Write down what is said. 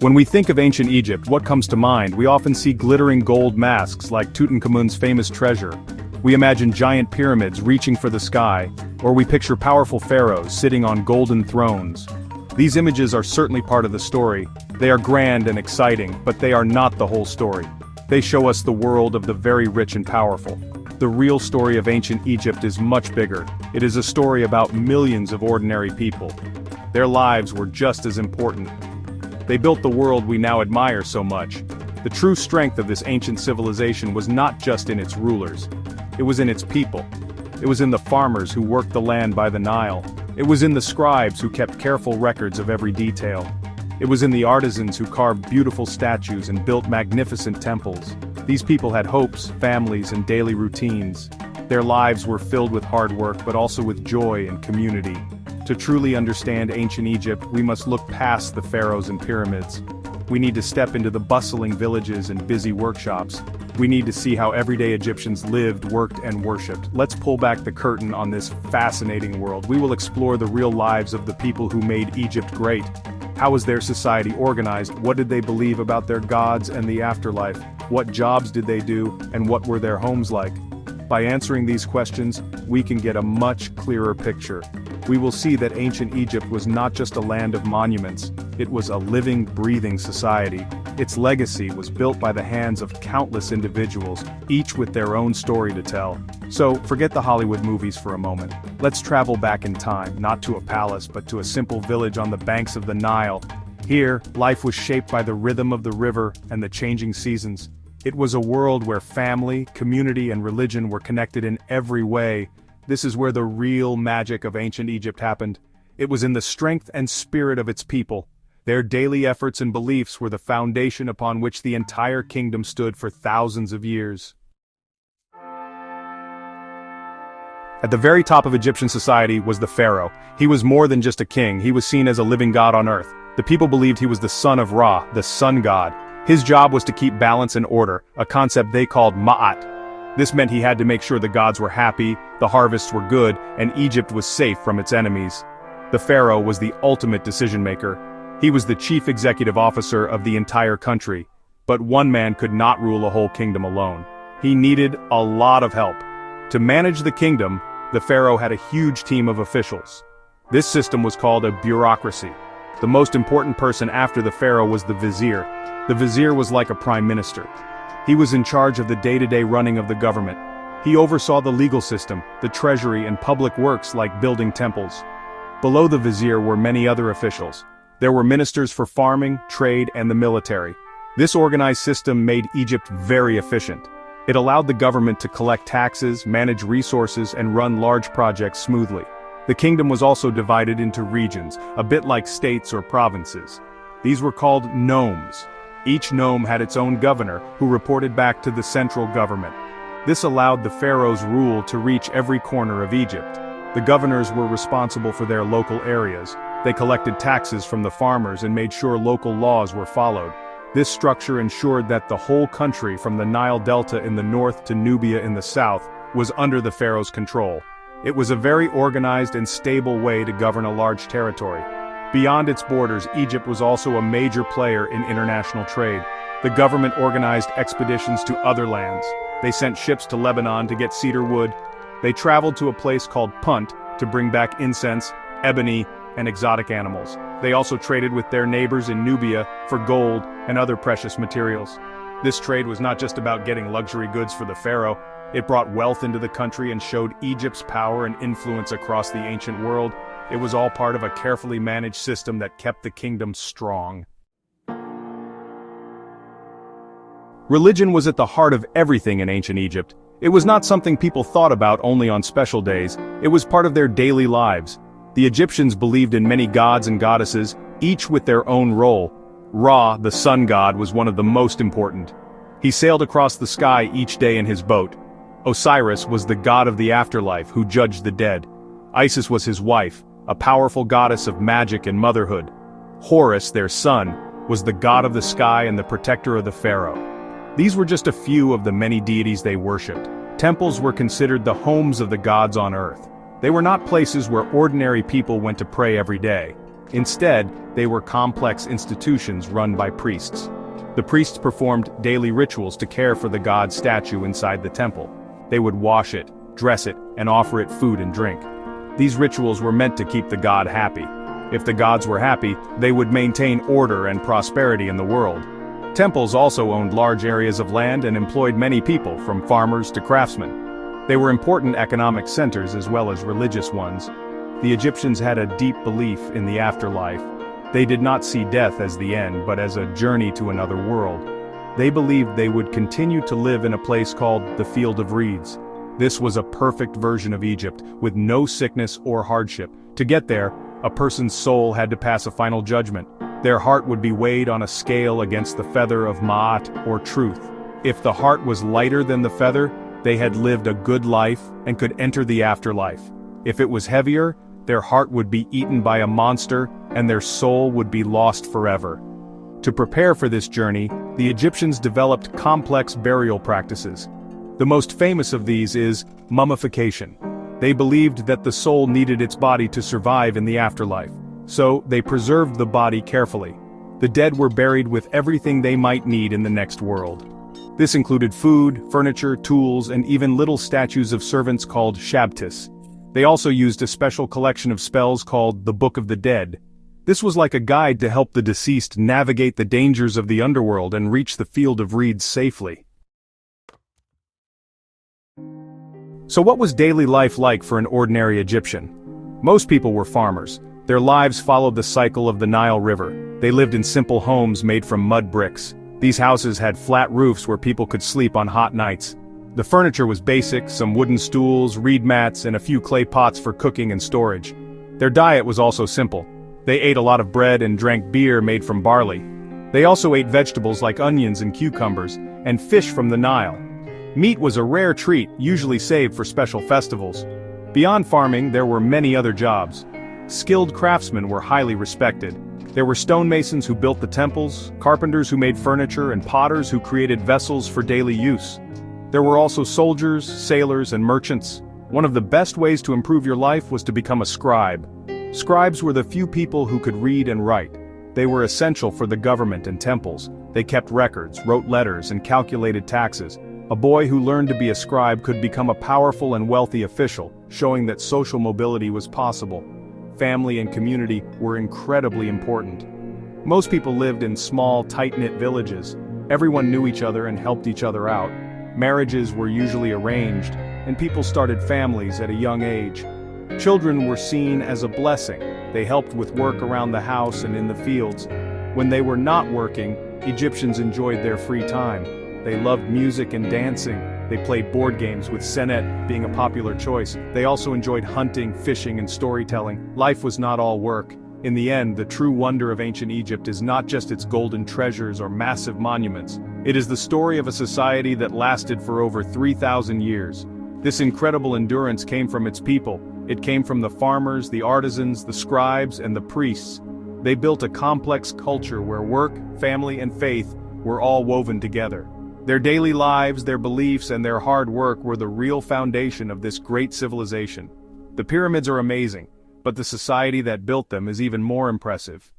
When we think of ancient Egypt, what comes to mind? We often see glittering gold masks like Tutankhamun's famous treasure. We imagine giant pyramids reaching for the sky, or we picture powerful pharaohs sitting on golden thrones. These images are certainly part of the story. They are grand and exciting, but they are not the whole story. They show us the world of the very rich and powerful. The real story of ancient Egypt is much bigger. It is a story about millions of ordinary people. Their lives were just as important. They built the world we now admire so much. The true strength of this ancient civilization was not just in its rulers. It was in its people. It was in the farmers who worked the land by the Nile. It was in the scribes who kept careful records of every detail. It was in the artisans who carved beautiful statues and built magnificent temples. These people had hopes, families, and daily routines. Their lives were filled with hard work but also with joy and community. To truly understand ancient Egypt, we must look past the pharaohs and pyramids. We need to step into the bustling villages and busy workshops. We need to see how everyday Egyptians lived, worked, and worshipped. Let's pull back the curtain on this fascinating world. We will explore the real lives of the people who made Egypt great. How was their society organized? What did they believe about their gods and the afterlife? What jobs did they do, and what were their homes like? By answering these questions, we can get a much clearer picture. We will see that ancient Egypt was not just a land of monuments, it was a living, breathing society. Its legacy was built by the hands of countless individuals, each with their own story to tell. So, forget the Hollywood movies for a moment. Let's travel back in time, not to a palace but to a simple village on the banks of the Nile. Here, life was shaped by the rhythm of the river and the changing seasons. It was a world where family, community, and religion were connected in every way. This is where the real magic of ancient Egypt happened. It was in the strength and spirit of its people. Their daily efforts and beliefs were the foundation upon which the entire kingdom stood for thousands of years. At the very top of Egyptian society was the pharaoh. He was more than just a king, he was seen as a living god on earth. The people believed he was the son of Ra, the sun god. His job was to keep balance and order, a concept they called ma'at. This meant he had to make sure the gods were happy, the harvests were good, and Egypt was safe from its enemies. The pharaoh was the ultimate decision-maker. He was the chief executive officer of the entire country. But one man could not rule a whole kingdom alone. He needed a lot of help. To manage the kingdom, the pharaoh had a huge team of officials. This system was called a bureaucracy. The most important person after the pharaoh was the vizier. The vizier was like a prime minister. He was in charge of the day-to-day running of the government. He oversaw the legal system, the treasury, and public works like building temples. Below the vizier were many other officials. There were ministers for farming, trade, and the military. This organized system made Egypt very efficient. It allowed the government to collect taxes, manage resources, and run large projects smoothly. The kingdom was also divided into regions, a bit like states or provinces. These were called nomes. Each nome had its own governor, who reported back to the central government. This allowed the pharaoh's rule to reach every corner of Egypt. The governors were responsible for their local areas. They collected taxes from the farmers and made sure local laws were followed. This structure ensured that the whole country, from the Nile Delta in the north to Nubia in the south, was under the pharaoh's control. It was a very organized and stable way to govern a large territory. Beyond its borders, Egypt was also a major player in international trade. The government organized expeditions to other lands. They sent ships to Lebanon to get cedar wood. They traveled to a place called Punt to bring back incense, ebony, and exotic animals. They also traded with their neighbors in Nubia for gold and other precious materials. This trade was not just about getting luxury goods for the pharaoh. It brought wealth into the country and showed Egypt's power and influence across the ancient world. It was all part of a carefully managed system that kept the kingdom strong. Religion was at the heart of everything in ancient Egypt. It was not something people thought about only on special days. It was part of their daily lives. The Egyptians believed in many gods and goddesses, each with their own role. Ra, the sun god, was one of the most important. He sailed across the sky each day in his boat. Osiris was the god of the afterlife who judged the dead. Isis was his wife, a powerful goddess of magic and motherhood. Horus, their son, was the god of the sky and the protector of the pharaoh. These were just a few of the many deities they worshipped. Temples were considered the homes of the gods on earth. They were not places where ordinary people went to pray every day. Instead, they were complex institutions run by priests. The priests performed daily rituals to care for the god's statue inside the temple. They would wash it, dress it, and offer it food and drink. These rituals were meant to keep the god happy. If the gods were happy, they would maintain order and prosperity in the world. Temples also owned large areas of land and employed many people, from farmers to craftsmen. They were important economic centers as well as religious ones. The Egyptians had a deep belief in the afterlife. They did not see death as the end, but as a journey to another world. They believed they would continue to live in a place called the Field of Reeds. This was a perfect version of Egypt, with no sickness or hardship. To get there, a person's soul had to pass a final judgment. Their heart would be weighed on a scale against the feather of Ma'at, or truth. If the heart was lighter than the feather, they had lived a good life and could enter the afterlife. If it was heavier, their heart would be eaten by a monster and their soul would be lost forever. To prepare for this journey, the Egyptians developed complex burial practices. The most famous of these is mummification. They believed that the soul needed its body to survive in the afterlife, so they preserved the body carefully. The dead were buried with everything they might need in the next world. This included food, furniture, tools, and even little statues of servants called shabtis. They also used a special collection of spells called the Book of the Dead. This was like a guide to help the deceased navigate the dangers of the underworld and reach the Field of Reeds safely. So what was daily life like for an ordinary Egyptian? Most people were farmers. Their lives followed the cycle of the Nile River. They lived in simple homes made from mud bricks. These houses had flat roofs where people could sleep on hot nights. The furniture was basic, some wooden stools, reed mats, and a few clay pots for cooking and storage. Their diet was also simple. They ate a lot of bread and drank beer made from barley. They also ate vegetables like onions and cucumbers, and fish from the Nile. Meat was a rare treat, usually saved for special festivals. Beyond farming, there were many other jobs. Skilled craftsmen were highly respected. There were stonemasons who built the temples, carpenters who made furniture, and potters who created vessels for daily use. There were also soldiers, sailors, and merchants. One of the best ways to improve your life was to become a scribe. Scribes were the few people who could read and write. They were essential for the government and temples. They kept records, wrote letters, and calculated taxes. A boy who learned to be a scribe could become a powerful and wealthy official, showing that social mobility was possible. Family and community were incredibly important. Most people lived in small, tight-knit villages. Everyone knew each other and helped each other out. Marriages were usually arranged, and people started families at a young age. Children were seen as a blessing. They helped with work around the house and in the fields. When they were not working, Egyptians enjoyed their free time. They loved music and dancing. They played board games, with Senet being a popular choice. They also enjoyed hunting, fishing, and storytelling. Life was not all work. In the end, the true wonder of ancient Egypt is not just its golden treasures or massive monuments. It is the story of a society that lasted for over 3,000 years. This incredible endurance came from its people. It came from the farmers, the artisans, the scribes, and the priests. They built a complex culture where work, family, and faith were all woven together. Their daily lives, their beliefs, and their hard work were the real foundation of this great civilization. The pyramids are amazing, but the society that built them is even more impressive.